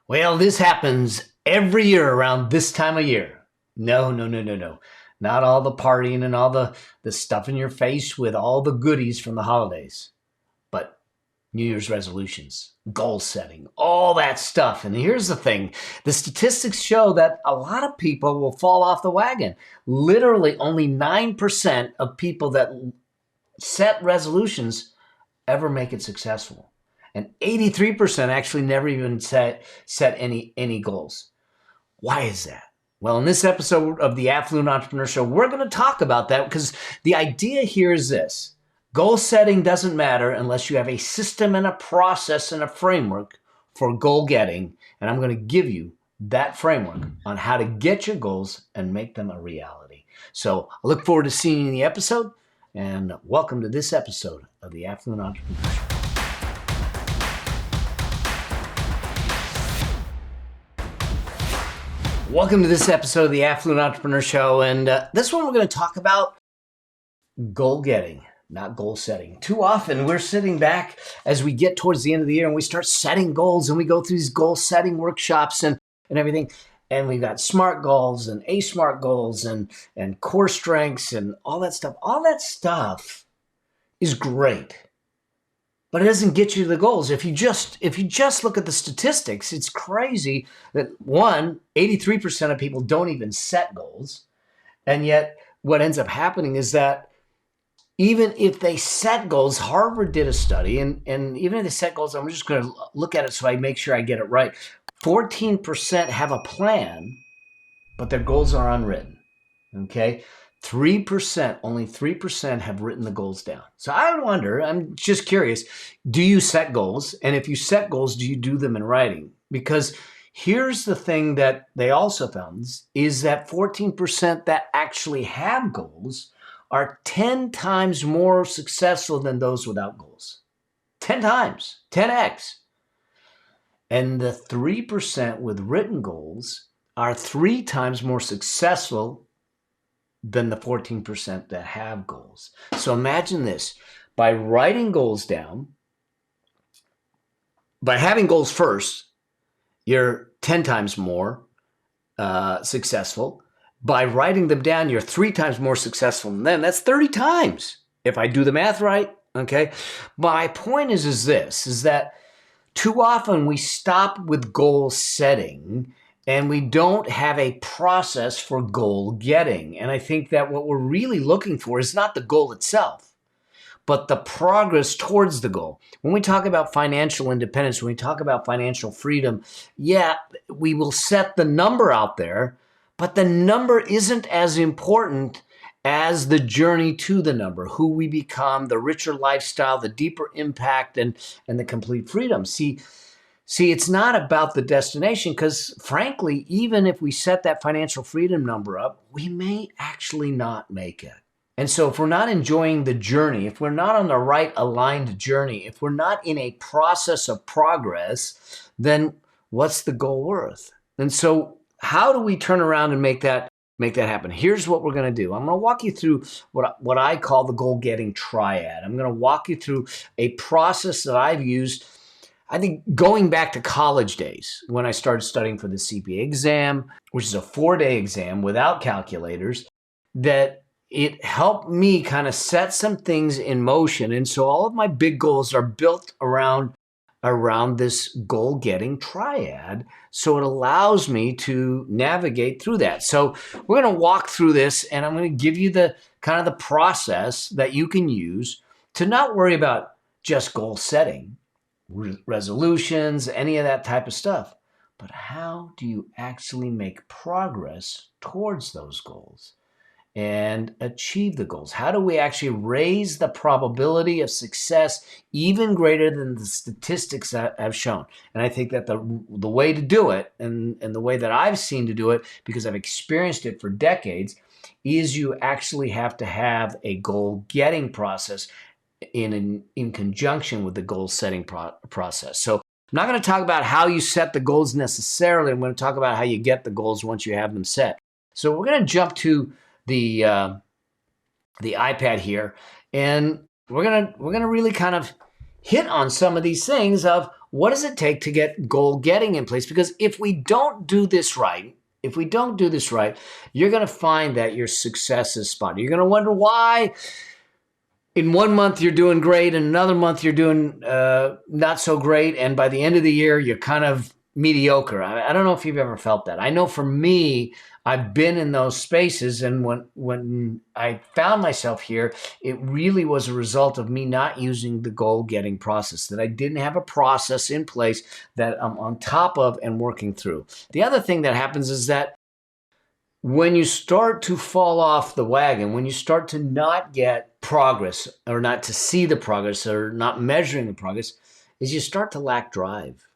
Well, this happens every year around this time of year. No, no, no, no, no. Not all the partying and all the stuff in your face with all the goodies from the holidays, but New Year's resolutions, goal setting, all that stuff. And here's the thing, the statistics show that a lot of people will fall off the wagon. Literally, only 9% of people that set resolutions ever make it successful. And 83% actually never even set any goals. Why is that? Well, in this episode of the Affluent Entrepreneur Show, we're going to talk about that because the idea here is this. Goal setting doesn't matter unless you have a system and a process and a framework for goal getting. And I'm going to give you that framework on how to get your goals and make them a reality. So I look forward to seeing you in the episode, and welcome to this episode of the Affluent Entrepreneur Show. Welcome to this episode of the Affluent Entrepreneur Show, and this one we're going to talk about goal getting, not goal setting. Too often we're sitting back as we get towards the end of the year and we start setting goals, and we go through these goal setting workshops and everything, and we've got SMART goals and A-SMART goals and core strengths and all that stuff. All that stuff is great, but it doesn't get you to the goals. If you just look at the statistics, it's crazy that 83% of people don't even set goals. And yet what ends up happening is that even if they set goals, Harvard did a study, and even if they set goals, I'm just going to look at it so I make sure I get it right. 14% have a plan, but their goals are unwritten. Okay? 3%, only 3% have written the goals down. So I wonder, I'm just curious, do you set goals? And if you set goals, do you do them in writing? Because here's the thing that they also found is that 14% that actually have goals are 10 times more successful than those without goals. 10 times, 10x. And the 3% with written goals are 3 times more successful than the 14% that have goals. So imagine this, by writing goals down, by having goals first, you're 10 times more successful. By writing them down, you're 3 times more successful than them. That's 30 times, if I do the math right, okay? My point is that too often we stop with goal setting and we don't have a process for goal getting. And I think that what we're really looking for is not the goal itself, but the progress towards the goal. When we talk about financial independence, when we talk about financial freedom, yeah, we will set the number out there, but the number isn't as important as the journey to the number, who we become, the richer lifestyle, the deeper impact, and the complete freedom. See, it's not about the destination because, frankly, even if we set that financial freedom number up, we may actually not make it. And so if we're not enjoying the journey, if we're not on the right aligned journey, if we're not in a process of progress, then what's the goal worth? And so how do we turn around and make that happen? Here's what we're going to do. I'm going to walk you through what I call the goal-getting triad. I'm going to walk you through a process that I've used, I think, going back to college days when I started studying for the CPA exam, which is a 4-day exam without calculators, that it helped me kind of set some things in motion. And so all of my big goals are built around this goal-getting triad. So it allows me to navigate through that. So we're going to walk through this, and I'm going to give you the kind of the process that you can use to not worry about just goal setting, resolutions, any of that type of stuff. But how do you actually make progress towards those goals and achieve the goals? How do we actually raise the probability of success even greater than the statistics that have shown? And I think that the way to do it, and the way that I've seen to do it, because I've experienced it for decades, is you actually have to have a goal-getting process in conjunction with the goal-setting process. So I'm not going to talk about how you set the goals necessarily. I'm going to talk about how you get the goals once you have them set. So we're going to jump to the iPad here, and we're gonna really kind of hit on some of these things of what does it take to get goal getting in place? Because if we don't do this right, you're going to find that your success is spotty. You're going to wonder why in 1 month you're doing great and another month you're doing not so great. And by the end of the year, you're kind of mediocre. I don't know if you've ever felt that. I know for me, I've been in those spaces. And when I found myself here, it really was a result of me not using the goal getting process, that I didn't have a process in place that I'm on top of and working through. The other thing that happens is that when you start to fall off the wagon, when you start to not get progress or not to see the progress or not measuring the progress, is you start to lack drive.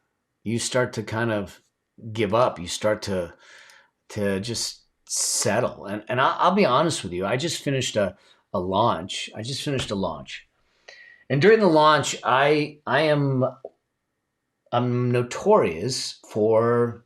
You start to kind of give up. You start to just settle. And I'll be honest with you. I just finished a launch. And during the launch, I'm notorious for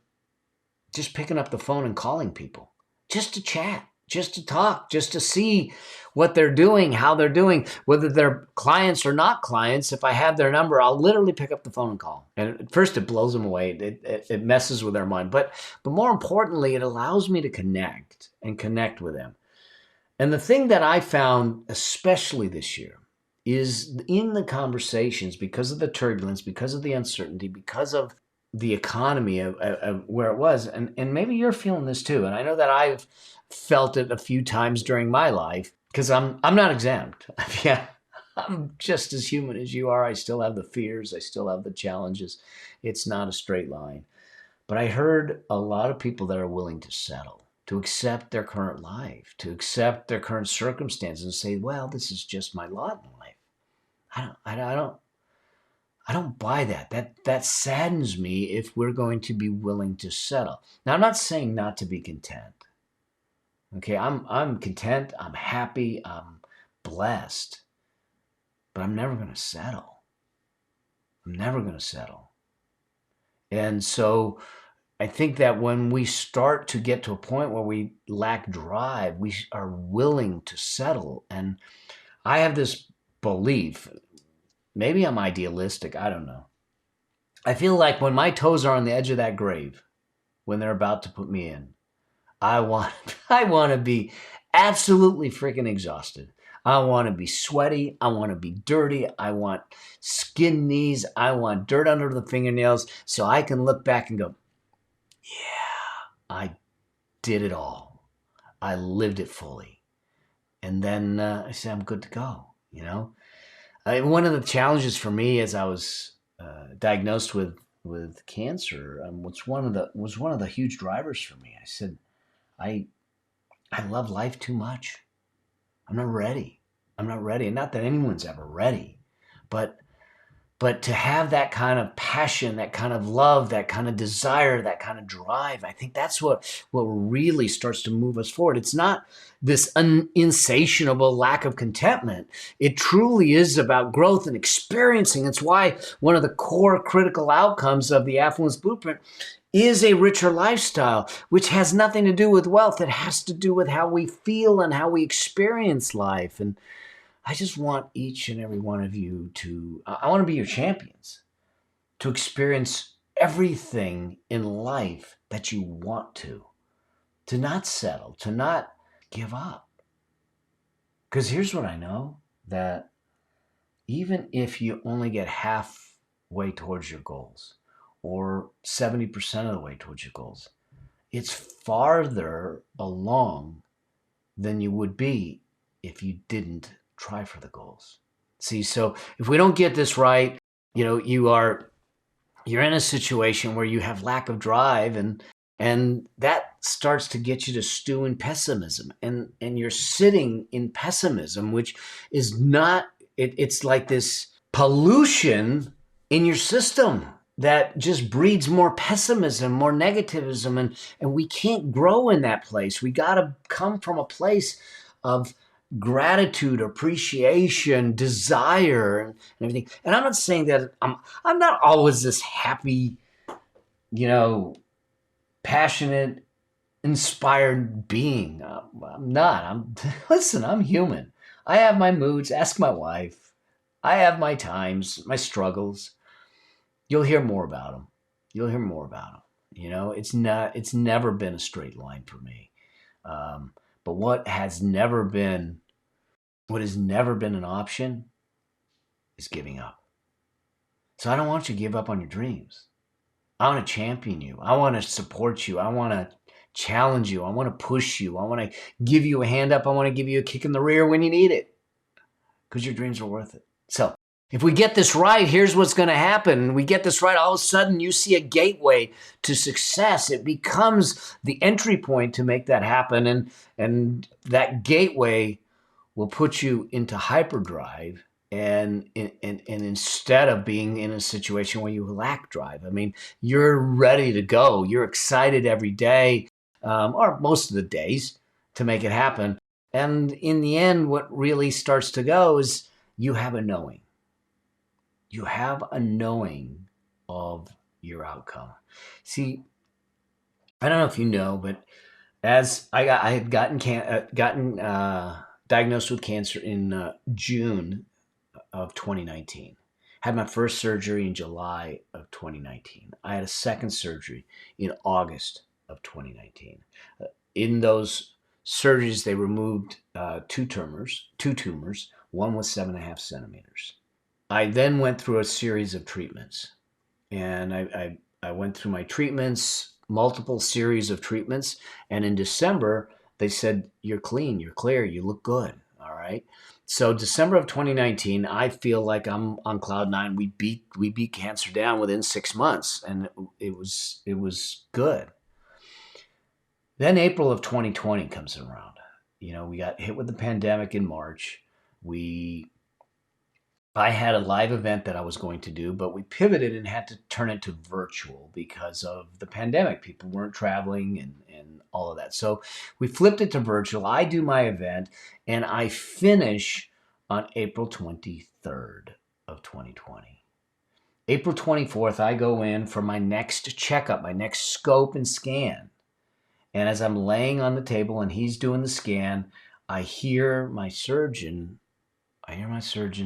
just picking up the phone and calling people, just to chat, just to talk, just to see what they're doing, how they're doing, whether they're clients or not clients. If I have their number, I'll literally pick up the phone and call. And at first it blows them away. It messes with their mind. But more importantly, it allows me to connect with them. And the thing that I found, especially this year, is in the conversations, because of the turbulence, because of the uncertainty, because of the economy of where it was. And maybe you're feeling this too. And I know that I've felt it a few times during my life, because I'm not exempt. Yeah, I'm just as human as you are. I still have the fears. I still have the challenges. It's not a straight line. But I heard a lot of people that are willing to settle, to accept their current life, to accept their current circumstances and say, well, this is just my lot in life. I don't buy that. That saddens me if we're going to be willing to settle. Now, I'm not saying not to be content. Okay, I'm content, I'm happy, I'm blessed, but I'm never going to settle. And so I think that when we start to get to a point where we lack drive, we are willing to settle. And I have this belief, maybe I'm idealistic, I don't know. I feel like when my toes are on the edge of that grave, when they're about to put me in, I want to be absolutely freaking exhausted. I want to be sweaty. I want to be dirty. I want skin knees. I want dirt under the fingernails so I can look back and go, yeah, I did it all. I lived it fully. And then I say, I'm good to go. One of the challenges for me as I was diagnosed with cancer was one of the huge drivers for me. I said, I love life too much. I'm not ready. And not that anyone's ever ready, but to have that kind of passion, that kind of love, that kind of desire, that kind of drive, I think that's what really starts to move us forward. It's not this insatiable lack of contentment. It truly is about growth and experiencing. It's why one of the core critical outcomes of the Affluence Blueprint is a richer lifestyle, which has nothing to do with wealth. It has to do with how we feel and how we experience life. And I just want each and every one of you I want to be your champions, to experience everything in life that you want to not settle, to not give up. Because here's what I know, that even if you only get halfway towards your goals, or 70% of the way towards your goals, it's farther along than you would be if you didn't try for the goals. See, so if we don't get this right, you're in a situation where you have lack of drive, and that starts to get you to stew in pessimism, and you're sitting in pessimism, which is not, it's like this pollution in your system that just breeds more pessimism, more negativism, and we can't grow in that place. We got to come from a place of gratitude, appreciation, desire, and everything. And I'm not saying that I'm not always this happy, passionate, inspired being. I'm not. Listen, I'm human. I have my moods. Ask my wife. I have my times, my struggles. you'll hear more about them. You'll hear more about them. It's never been a straight line for me. Um, but what has never been an option is giving up. So I don't want you to give up on your dreams. I want to champion you. I want to support you. I want to challenge you. I want to push you. I want to give you a hand up. I want to give you a kick in the rear when you need it, because your dreams are worth it. So if we get this right, here's what's going to happen. We get this right, all of a sudden you see a gateway to success. It becomes the entry point to make that happen. And that gateway will put you into hyperdrive, and instead of being in a situation where you lack drive. I mean, you're ready to go. You're excited every day, or most of the days, to make it happen. And in the end, what really starts to go is you have a knowing. You have a knowing of your outcome. See, I don't know if you know, but as I had gotten diagnosed with cancer in June of 2019. Had my first surgery in July of 2019. I had a second surgery in August of 2019. In those surgeries, they removed two tumors. One was 7.5 centimeters. I then went through a series of treatments, and I went through my treatments, multiple series of treatments, and in December they said, "You're clean, you're clear, you look good." All right. So December of 2019, I feel like I'm on cloud nine. We beat cancer down within 6 months, and it was good. Then April of 2020 comes around. We got hit with the pandemic in March. I had a live event that I was going to do, but we pivoted and had to turn it to virtual because of the pandemic. People weren't traveling and all of that. So we flipped it to virtual. I do my event, and I finish on April 23rd of 2020. April 24th, I go in for my next checkup, my next scope and scan. And as I'm laying on the table and he's doing the scan, I hear my surgeon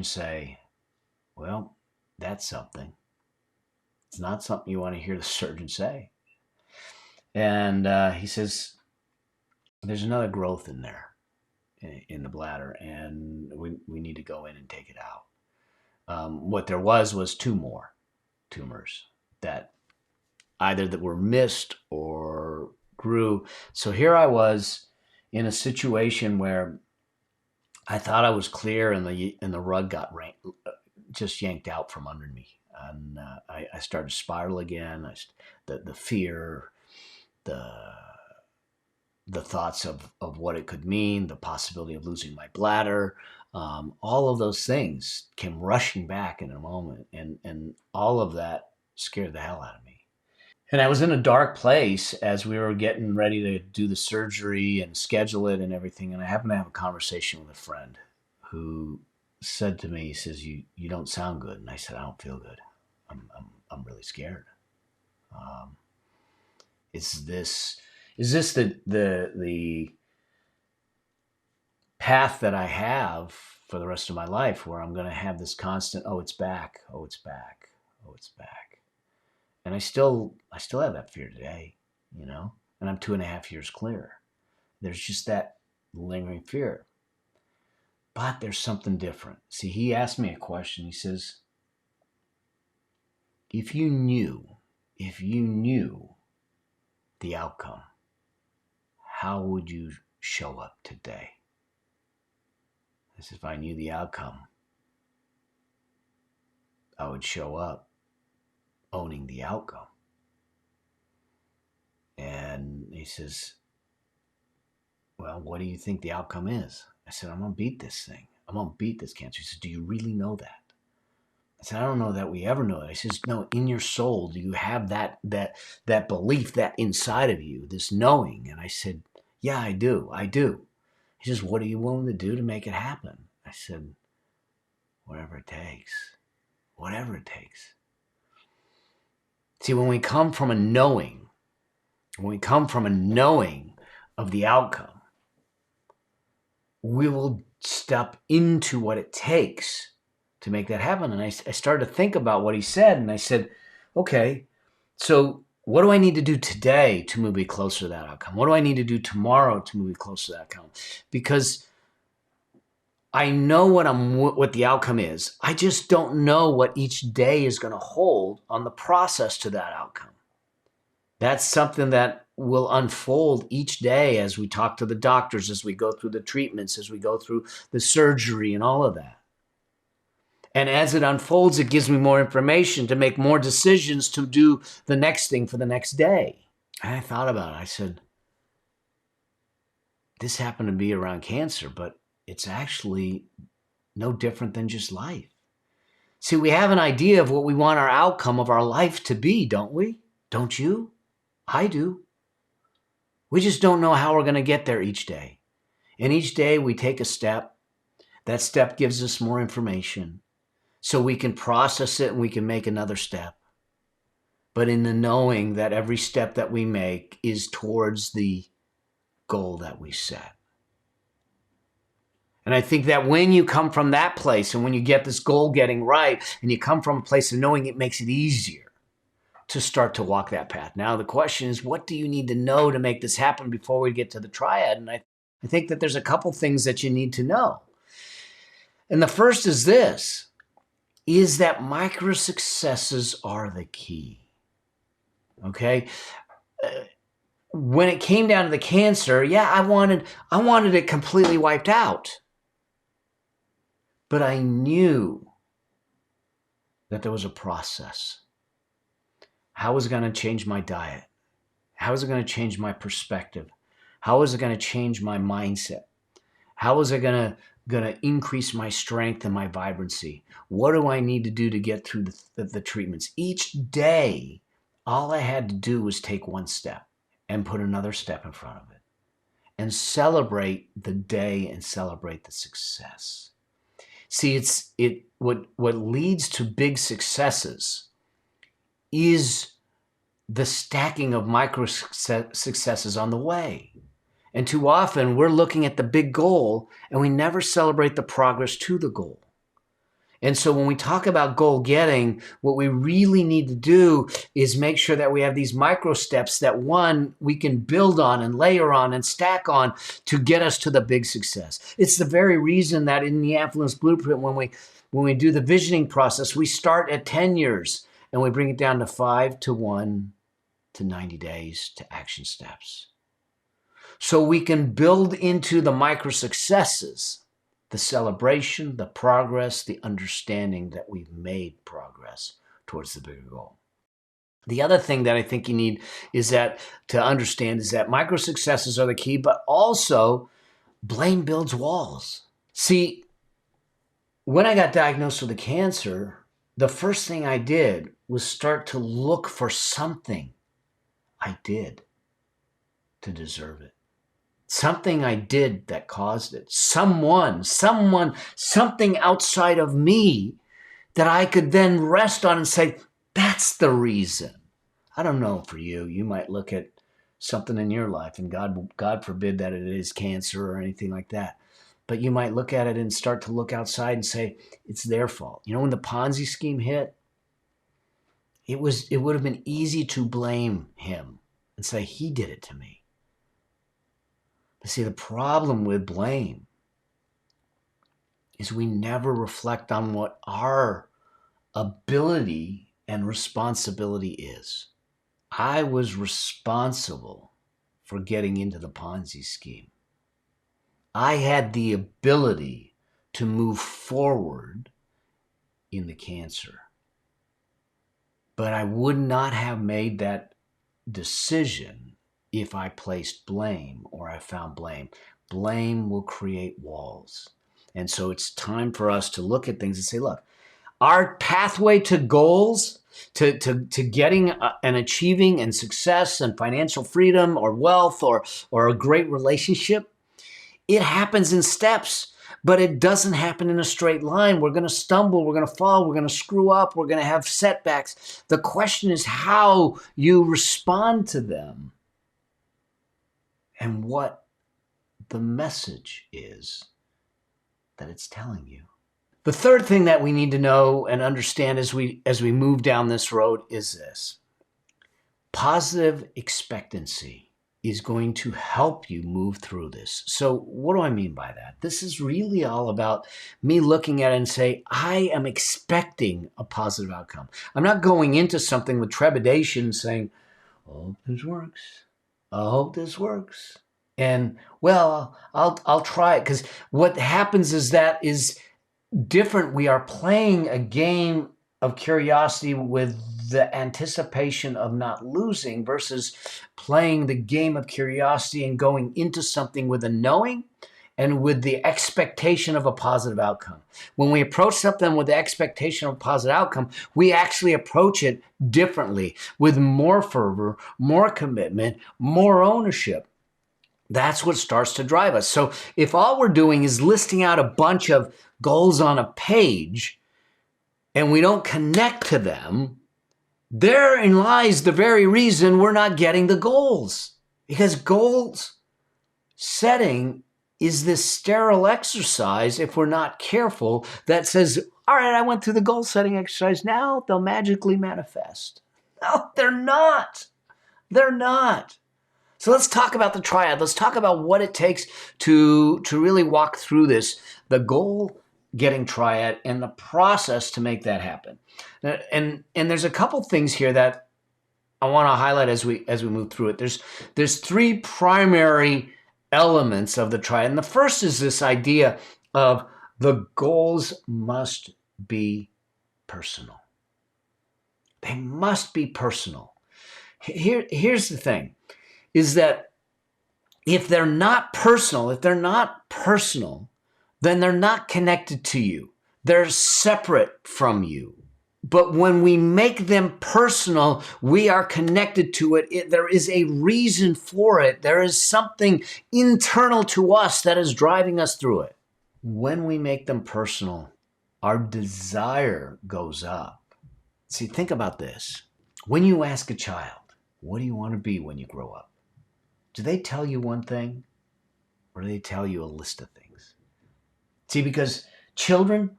say, "Well, that's something." It's not something you want to hear the surgeon say. And he says, "There's another growth in there, in the bladder, and we need to go in and take it out." What there was two more tumors that were missed or grew. So here I was in a situation where I thought I was clear, and the rug got just yanked out from under me, and I started to spiral again. The fear, the thoughts of what it could mean, the possibility of losing my bladder, all of those things came rushing back in a moment, and all of that scared the hell out of me. And I was in a dark place as we were getting ready to do the surgery and schedule it and everything. And I happened to have a conversation with a friend who said to me, he says, "You don't sound good." And I said, "I don't feel good. I'm really scared. Um, is this the path that I have for the rest of my life, where I'm going to have this constant, oh, it's back, oh, it's back, oh, it's back." And I still have that fear today, and I'm 2.5 years clear. There's just that lingering fear. But there's something different. See, he asked me a question. He says, if you knew the outcome, how would you show up today? I said, if I knew the outcome, I would show up owning the outcome. And he says, well, what do you think the outcome is? I said, I'm going to beat this thing. I'm going to beat this cancer. He says, do you really know that? I said, I don't know that we ever know it. He says, no, in your soul, do you have that belief, that inside of you, this knowing? And I said, yeah, I do. He says, what are you willing to do to make it happen? I said, whatever it takes. Whatever it takes. See, when we come from a knowing of the outcome, we will step into what it takes to make that happen. And I started to think about what he said, and I said, okay, so what do I need to do today to move me closer to that outcome? What do I need to do tomorrow to move me closer to that outcome? Because I know what the outcome is. I just don't know what each day is going to hold on the process to that outcome. That's something that will unfold each day as we talk to the doctors, as we go through the treatments, as we go through the surgery and all of that. And as it unfolds, it gives me more information to make more decisions to do the next thing for the next day. And I thought about it. I said, this happened to be around cancer, but it's actually no different than just life. See, we have an idea of what we want our outcome of our life to be, don't we? Don't you? I do. We just don't know how we're going to get there each day. And each day we take a step. That step gives us more information so we can process it and we can make another step. But in the knowing that every step that we make is towards the goal that we set. And I think that when you come from that place and when you get this goal getting right and you come from a place of knowing, it makes it easier to start to walk that path. Now, the question is, what do you need to know to make this happen before we get to the triad? And I think that there's a couple things that you need to know. And the first is this, is that micro successes are the key. Okay? When it came down to the cancer, yeah, I wanted it completely wiped out. But I knew that there was a process. How was it going to change my diet? How is it going to change my perspective? How is it going to change my mindset? How is it going to increase my strength and my vibrancy? What do I need to do to get through the treatments? Each day, all I had to do was take one step and put another step in front of it and celebrate the day and celebrate the success. See, what leads to big successes is the stacking of micro successes on the way. And too often we're looking at the big goal and we never celebrate the progress to the goal. And so when we talk about goal getting, what we really need to do is make sure that we have these micro steps that, one, we can build on and layer on and stack on to get us to the big success. It's the very reason that in the Affluence Blueprint, when we do the visioning process, we start at 10 years and we bring it down to 5 to 1 to 90 days to action steps. So we can build into the micro successes the celebration, the progress, the understanding that we've made progress towards the bigger goal. The other thing that I think you need is that to understand is that micro successes are the key, but also blame builds walls. See, when I got diagnosed with a cancer, the first thing I did was start to look for something I did to deserve it. Something I did that caused it. Someone, something outside of me that I could then rest on and say, that's the reason. I don't know for you. You might look at something in your life, and God forbid that it is cancer or anything like that. But you might look at it and start to look outside and say, it's their fault. You know, when the Ponzi scheme hit, it would have been easy to blame him and say, he did it to me. But see, the problem with blame is we never reflect on what our ability and responsibility is. I was responsible for getting into the Ponzi scheme. I had the ability to move forward in the cancer. But I would not have made that decision if I placed blame or I found blame. Blame will create walls. And so it's time for us to look at things and say, look, our pathway to goals, to getting and achieving and success and financial freedom or wealth or a great relationship, it happens in steps, but it doesn't happen in a straight line. We're going to stumble, we're going to fall, we're going to screw up, we're going to have setbacks. The question is how you respond to them and what the message is that it's telling you. The third thing that we need to know and understand as we move down this road is this. Positive expectancy is going to help you move through this. So what do I mean by that? This is really all about me looking at it and say, I am expecting a positive outcome. I'm not going into something with trepidation saying, I hope this works. I hope this works. And well, I'll try it, because what happens is that is different. We are playing a game of curiosity with the anticipation of not losing versus playing the game of curiosity and going into something with a knowing and with the expectation of a positive outcome. When we approach something with the expectation of a positive outcome, we actually approach it differently, with more fervor, more commitment, more ownership. That's what starts to drive us. So if all we're doing is listing out a bunch of goals on a page and we don't connect to them, therein lies the very reason we're not getting the goals. Because goals setting is this sterile exercise, if we're not careful, that says, all right, I went through the goal setting exercise. Now they'll magically manifest. No, they're not. They're not. So let's talk about the triad. Let's talk about what it takes to really walk through this, the goal getting triad and the process to make that happen. And there's a couple things here that I want to highlight as we move through it. There's three primary elements of the triad. And the first is this idea of the goals must be personal. They must be personal. Here's the thing, is that if they're not personal, then they're not connected to you. They're separate from you. But when we make them personal, we are connected to it. There is a reason for it. There is something internal to us that is driving us through it. When we make them personal, our desire goes up. See, think about this. When you ask a child, what do you want to be when you grow up? Do they tell you one thing, or do they tell you a list of things? See, because children,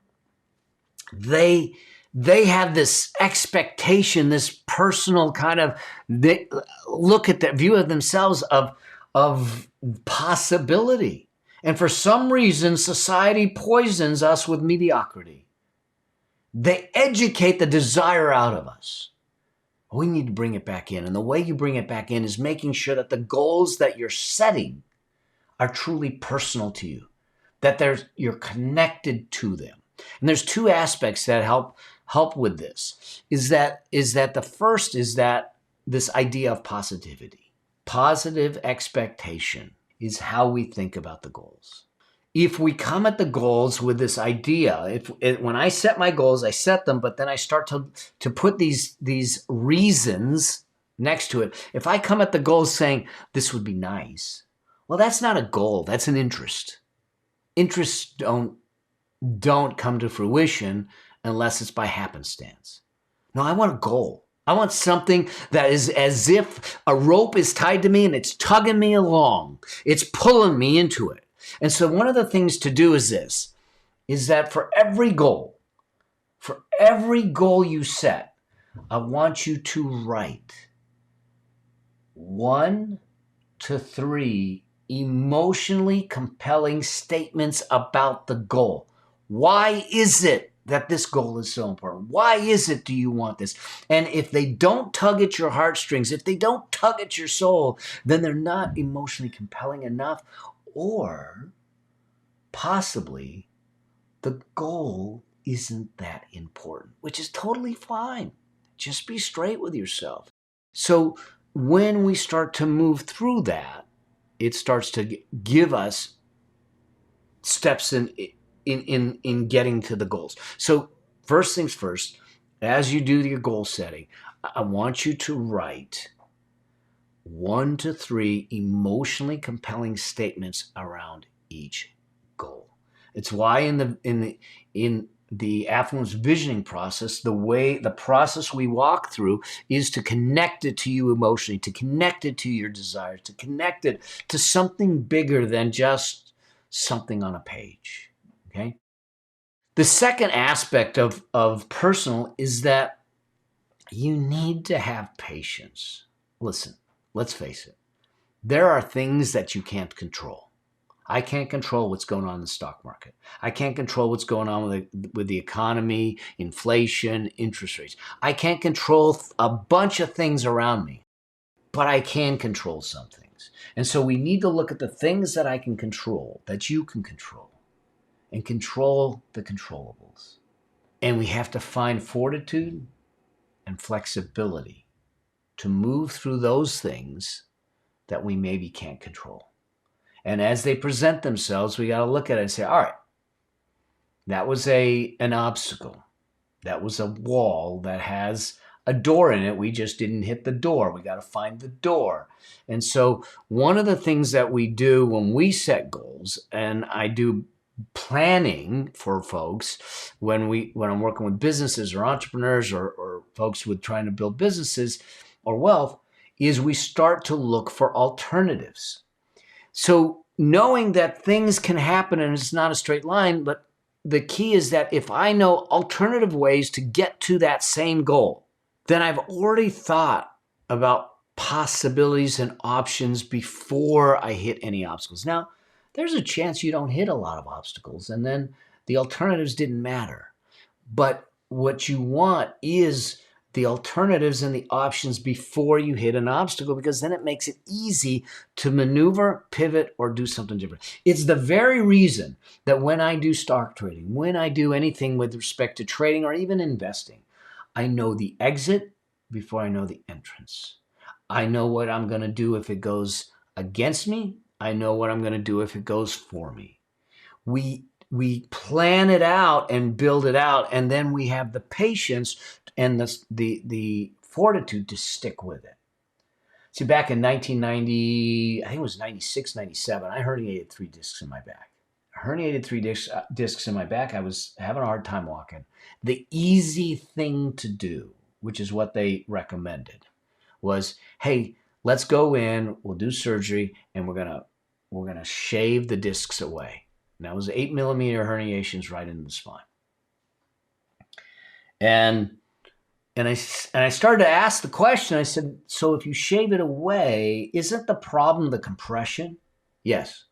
they have this expectation, this personal kind of, they look at that view of themselves of possibility. And for some reason, society poisons us with mediocrity. They educate the desire out of us. We need to bring it back in. And the way you bring it back in is making sure that the goals that you're setting are truly personal to you, that you're connected to them. And there's two aspects that help with this. Is that the first is that this idea of positivity. Positive expectation is how we think about the goals. If we come at the goals with this idea, when I set my goals, I set them, but then I start to put these reasons next to it. If I come at the goals saying, this would be nice, well, that's not a goal. That's an interest. Interests don't come to fruition unless it's by happenstance. No, I want a goal. I want something that is as if a rope is tied to me and it's tugging me along. It's pulling me into it. And so one of the things to do is this, is that for every goal you set, I want you to write 1 to 3 emotionally compelling statements about the goal. Why is it that this goal is so important? Why is it do you want this? And if they don't tug at your heartstrings, if they don't tug at your soul, then they're not emotionally compelling enough. Or possibly the goal isn't that important, which is totally fine. Just be straight with yourself. So when we start to move through that, it starts to give us steps in getting to the goals. So first things first, as you do your goal setting, I want you to write 1 to 3 emotionally compelling statements around each goal. It's why in the affluence visioning process, the process we walk through is to connect it to you emotionally, to connect it to your desires, to connect it to something bigger than just something on a page. Okay? The second aspect of personal is that you need to have patience. Listen, let's face it. There are things that you can't control. I can't control what's going on in the stock market. I can't control what's going on with the economy, inflation, interest rates. I can't control a bunch of things around me, but I can control some things. And so we need to look at the things that I can control, that you can control, and control the controllables. And we have to find fortitude and flexibility to move through those things that we maybe can't control. And as they present themselves, we got to look at it and say, all right, that was an obstacle. That was a wall that has a door in it. We just didn't hit the door. We got to find the door. And so one of the things that we do when we set goals, and I do planning for folks when I'm working with businesses or entrepreneurs or folks with trying to build businesses or wealth, is we start to look for alternatives. So knowing that things can happen and it's not a straight line, but the key is that if I know alternative ways to get to that same goal, then I've already thought about possibilities and options before I hit any obstacles. Now, there's a chance you don't hit a lot of obstacles and then the alternatives didn't matter. But what you want is the alternatives and the options before you hit an obstacle, because then it makes it easy to maneuver, pivot, or do something different. It's the very reason that when I do stock trading, when I do anything with respect to trading or even investing, I know the exit before I know the entrance. I know what I'm going to do if it goes against me. I know what I'm going to do if it goes for me. We plan it out and build it out, and then we have the patience and the fortitude to stick with it. See, back in 1990, I think it was 96, 97, I herniated 3 discs in my back. I herniated 3 discs in my back. I was having a hard time walking. The easy thing to do, which is what they recommended, was, hey, let's go in, we'll do surgery, and we're gonna shave the discs away. And that was 8 millimeter herniations right into the spine. And I started to ask the question. I said, so if you shave it away, isn't the problem the compression? Yes.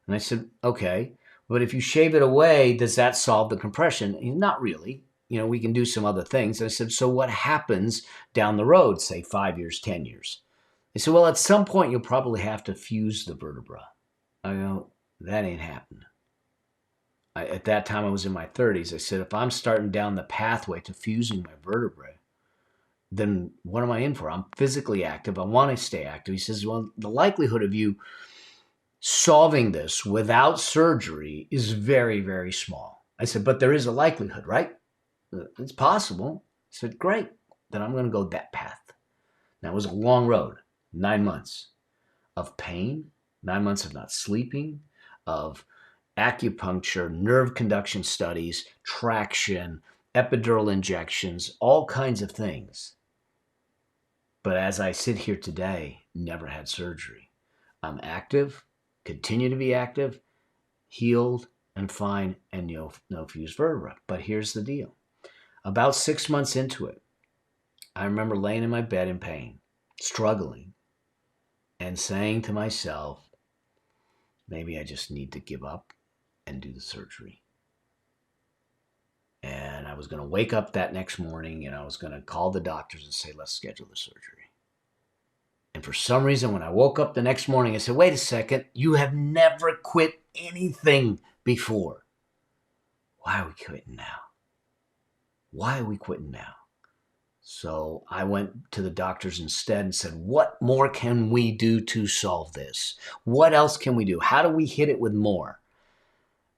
And I said, okay, but if you shave it away, does that solve the compression? Not really. We can do some other things. And I said, so what happens down the road, say 5 years, 10 years? They said, well, at some point you'll probably have to fuse the vertebra. I go, that ain't happening. At that time, I was in my 30s. I said, if I'm starting down the pathway to fusing my vertebrae, then what am I in for? I'm physically active. I want to stay active. He says, well, the likelihood of you solving this without surgery is very, very small. I said, but there is a likelihood, right? It's possible. I said, great. Then I'm going to go that path. Now, it was a long road, 9 months of pain, 9 months of not sleeping, of acupuncture, nerve conduction studies, traction, epidural injections, all kinds of things. But as I sit here today, never had surgery. I'm active, continue to be active, healed and fine, and no fused vertebra. But here's the deal. About 6 months into it, I remember laying in my bed in pain, struggling, and saying to myself, maybe I just need to give up and do the surgery. And I was going to wake up that next morning and I was going to call the doctors and say, let's schedule the surgery. And for some reason, when I woke up the next morning, I said, wait a second, you have never quit anything before. Why are we quitting now? Why are we quitting now? So I went to the doctors instead and said, what more can we do to solve this? What else can we do? How do we hit it with more?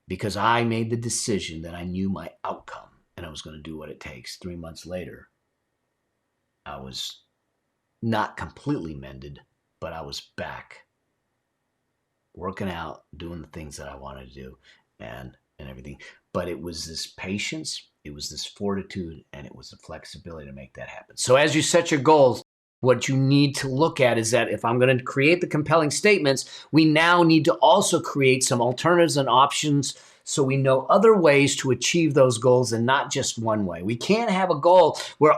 Because I made the decision that I knew my outcome and I was going to do what it takes. 3 months later, I was not completely mended, but I was back working out, doing the things that I wanted to do and everything. But it was this patience, it was this fortitude, and it was the flexibility to make that happen. So as you set your goals, what you need to look at is that if I'm going to create the compelling statements, we now need to also create some alternatives and options so we know other ways to achieve those goals and not just one way. We can't have a goal where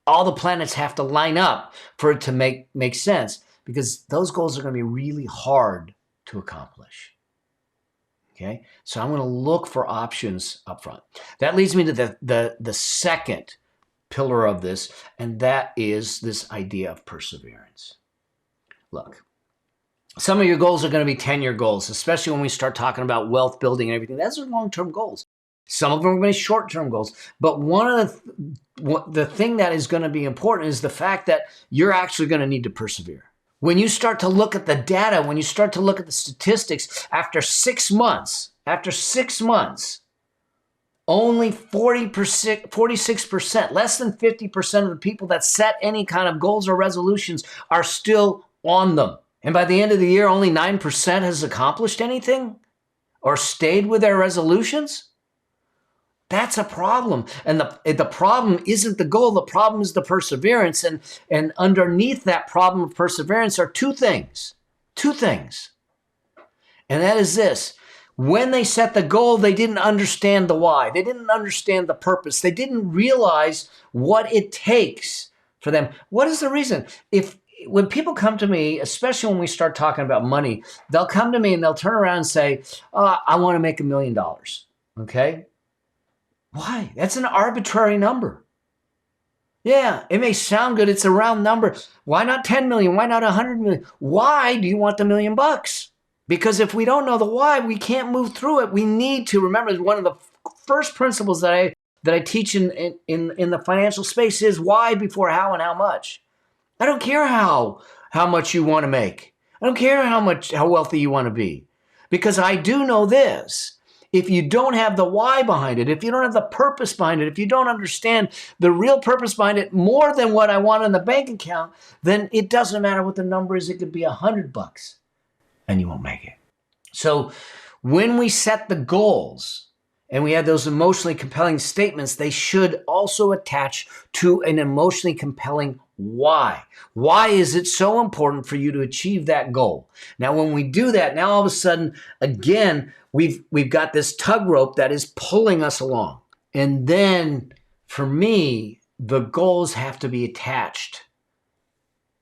all the planets have to line up for it to make sense, because those goals are going to be really hard to accomplish. Okay, so I'm going to look for options up front. That leads me to the second pillar of this, and that is this idea of perseverance. Look, some of your goals are going to be 10-year goals, especially when we start talking about wealth building and everything. Those are long-term goals. Some of them are going to be short-term goals. But one of the thing that is going to be important is the fact that you're actually going to need to persevere. When you start to look at the data, when you start to look at the statistics, after 6 months, only 46%, less than 50% of the people that set any kind of goals or resolutions are still on them. And by the end of the year, only 9% has accomplished anything or stayed with their resolutions. That's a problem. And the problem isn't the goal. The problem is the perseverance. And underneath that problem of perseverance are two things. And that is this. When they set the goal, they didn't understand the why. They didn't understand the purpose. They didn't realize what it takes for them. What is the reason? When people come to me, especially when we start talking about money, they'll come to me and they'll turn around and say, I want to make $1 million. Okay? Why? That's an arbitrary number. Yeah, it may sound good. It's a round number. Why not 10 million? Why not 100 million? Why do you want the $1 million? Because if we don't know the why, we can't move through it. We need to remember, one of the first principles that I teach in the financial space is why before how and how much. I don't care how much you want to make. I don't care how wealthy you want to be. Because I do know this. If you don't have the why behind it, if you don't have the purpose behind it, if you don't understand the real purpose behind it more than what I want in the bank account, then it doesn't matter what the number is. It could be $100 and you won't make it. So when we set the goals and we have those emotionally compelling statements, they should also attach to an emotionally compelling why. Why is it so important for you to achieve that goal? Now, when we do that, now all of a sudden, again, we've got this tug rope that is pulling us along. And then for me, the goals have to be attached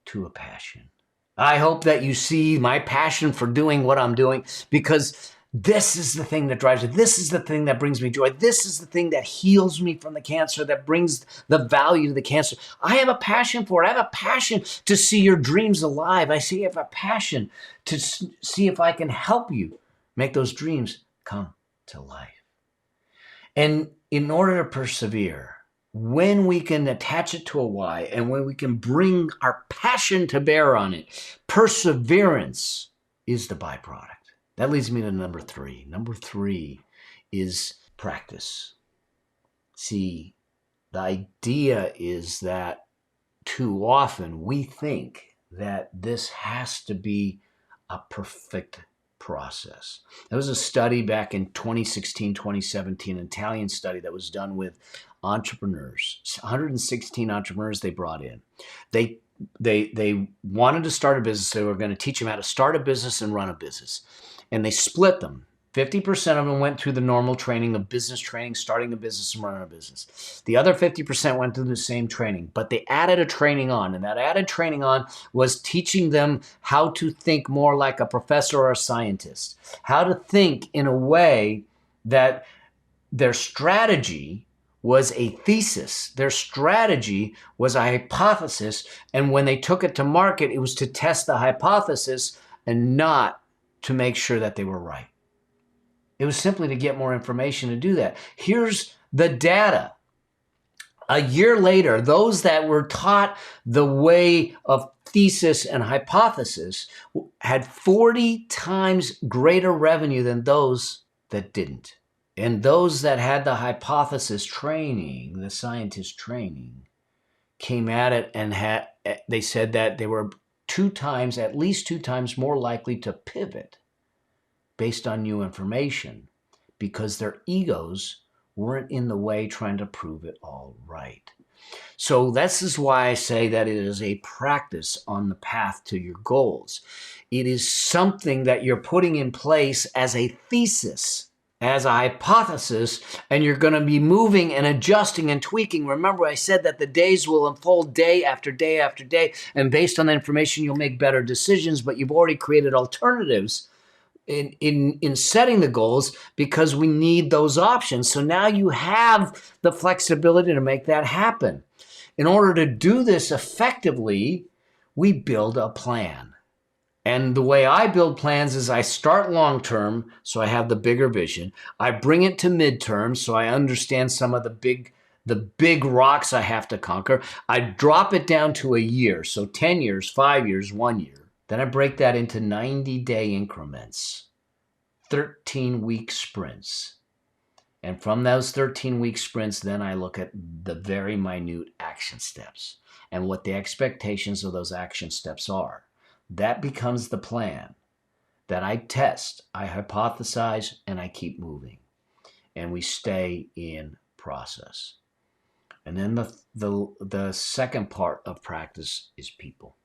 to a passion. I hope that you see my passion for doing what I'm doing, because this is the thing that drives it. This is the thing that brings me joy. This is the thing that heals me from the cancer, that brings the value to the cancer. I have a passion for it. I have a passion to see your dreams alive. I have a passion to see if I can help you make those dreams come to life. And in order to persevere, when we can attach it to a why and when we can bring our passion to bear on it, perseverance is the byproduct. That leads me to number 3. Number 3 is practice. See, the idea is that too often we think that this has to be a perfect process. There was a study back in 2016, 2017, an Italian study that was done with entrepreneurs, 116 entrepreneurs they brought in. They wanted to start a business. They were going to teach them how to start a business and run a business. And they split them. 50% of them went through the normal training of business training, starting a business and running a business. The other 50% went through the same training, but they added a training on. And that added training on was teaching them how to think more like a professor or a scientist, how to think in a way that their strategy was a thesis. Their strategy was a hypothesis. And when they took it to market, it was to test the hypothesis and not to make sure that they were right. It was simply to get more information to do that. Here's the data. A year later, those that were taught the way of thesis and hypothesis had 40 times greater revenue than those that didn't. And those that had the hypothesis training, the scientist training, came at it and they said that they were at least two times more likely to pivot based on new information, because their egos weren't in the way trying to prove it all right. So this is why I say that it is a practice on the path to your goals. It is something that you're putting in place as a thesis. as a hypothesis, and you're going to be moving and adjusting and tweaking. Remember, I said that the days will unfold day after day after day, and based on the information, you'll make better decisions, but you've already created alternatives in setting the goals because we need those options. So now you have the flexibility to make that happen. In order to do this effectively, we build a plan. And the way I build plans is I start long term, so I have the bigger vision. I bring it to midterm, so I understand some of the big rocks I have to conquer. I drop it down to a year, so 10 years, 5 years, 1 year. Then I break that into 90-day increments, 13-week sprints. And from those 13-week sprints, then I look at the very minute action steps and what the expectations of those action steps are. That becomes the plan that I test, I hypothesize, and I keep moving. And we stay in process. And then the second part of practice is people.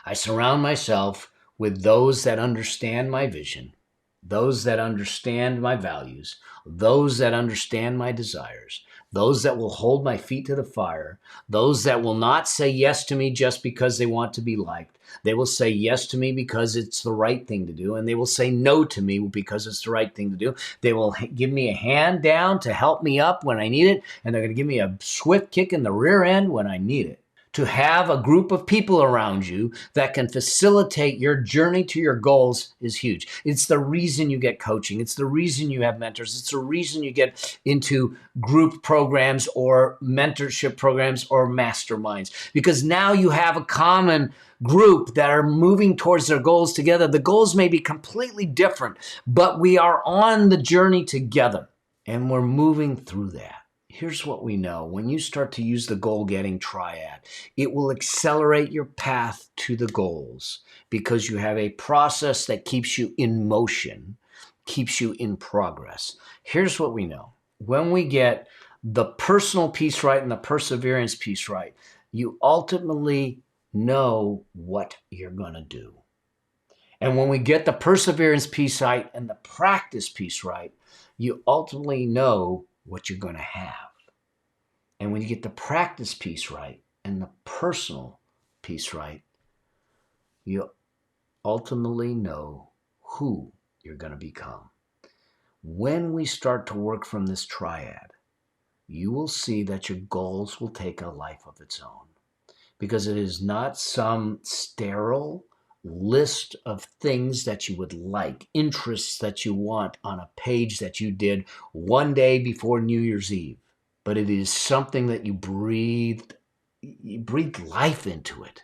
I surround myself with those that understand my vision, those that understand my values, those that understand my desires, those that will hold my feet to the fire, those that will not say yes to me just because they want to be liked. They will say yes to me because it's the right thing to do, and they will say no to me because it's the right thing to do. They will give me a hand down to help me up when I need it, and they're going to give me a swift kick in the rear end when I need it. To have a group of people around you that can facilitate your journey to your goals is huge. It's the reason you get coaching. It's the reason you have mentors. It's the reason you get into group programs or mentorship programs or masterminds, because now you have a common group that are moving towards their goals together. The goals may be completely different, but we are on the journey together and we're moving through that. Here's what we know. When you start to use the goal-getting triad, it will accelerate your path to the goals because you have a process that keeps you in motion, keeps you in progress. Here's what we know. When we get the personal piece right and the perseverance piece right, you ultimately know what you're going to do. And when we get the perseverance piece right and the practice piece right, you ultimately know what you're going to have. And when you get the practice piece right and the personal piece right, you ultimately know who you're going to become. When we start to work from this triad, you will see that your goals will take a life of its own, because it is not some sterile list of things that you would like, interests that you want on a page that you did one day before New Year's Eve. But it is something that you breathed life into it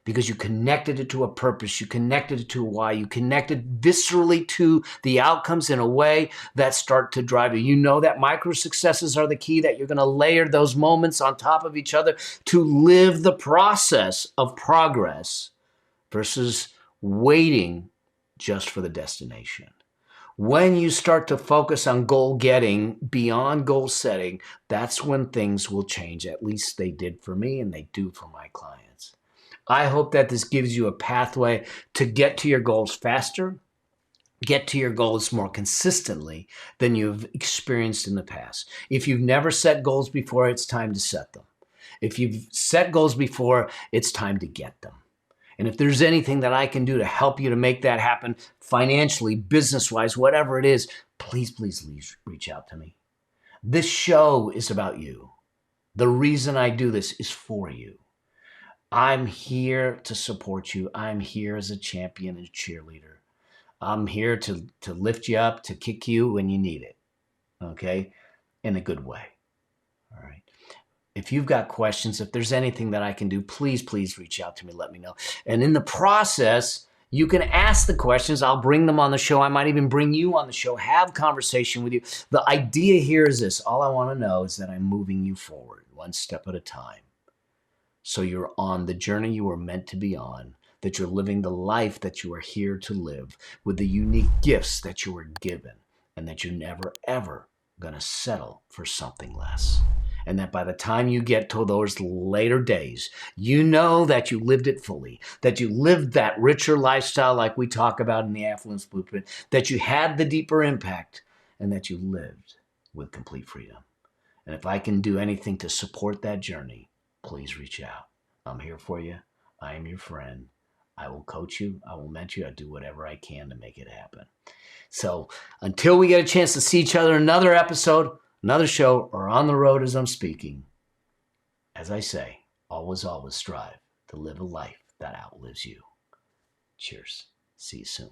because you connected it to a purpose, you connected it to a why, you connected viscerally to the outcomes in a way that start to drive you. You know that micro successes are the key, that you're going to layer those moments on top of each other to live the process of progress versus waiting just for the destination. When you start to focus on goal getting beyond goal setting, that's when things will change. At least they did for me, and they do for my clients. I hope that this gives you a pathway to get to your goals faster, get to your goals more consistently than you've experienced in the past. If you've never set goals before, it's time to set them. If you've set goals before, it's time to get them. And if there's anything that I can do to help you to make that happen financially, business-wise, whatever it is, please reach out to me. This show is about you. The reason I do this is for you. I'm here to support you. I'm here as a champion and cheerleader. I'm here to lift you up, to kick you when you need it, okay? In a good way, all right? If you've got questions, if there's anything that I can do, please reach out to me. Let me know. And in the process, you can ask the questions. I'll bring them on the show. I might even bring you on the show, have conversation with you. The idea here is this. All I want to know is that I'm moving you forward one step at a time. So you're on the journey you were meant to be on, that you're living the life that you are here to live with the unique gifts that you were given, and that you're never, ever going to settle for something less. And that by the time you get to those later days, you know that you lived it fully, that you lived that richer lifestyle like we talk about in the Affluence Blueprint, that you had the deeper impact, and that you lived with complete freedom. And if I can do anything to support that journey, please reach out. I'm here for you. I am your friend. I will coach you. I will mentor you. I'll do whatever I can to make it happen. So until we get a chance to see each other in another episode, another show, or on the road as I'm speaking, as I say, always strive to live a life that outlives you. Cheers. See you soon.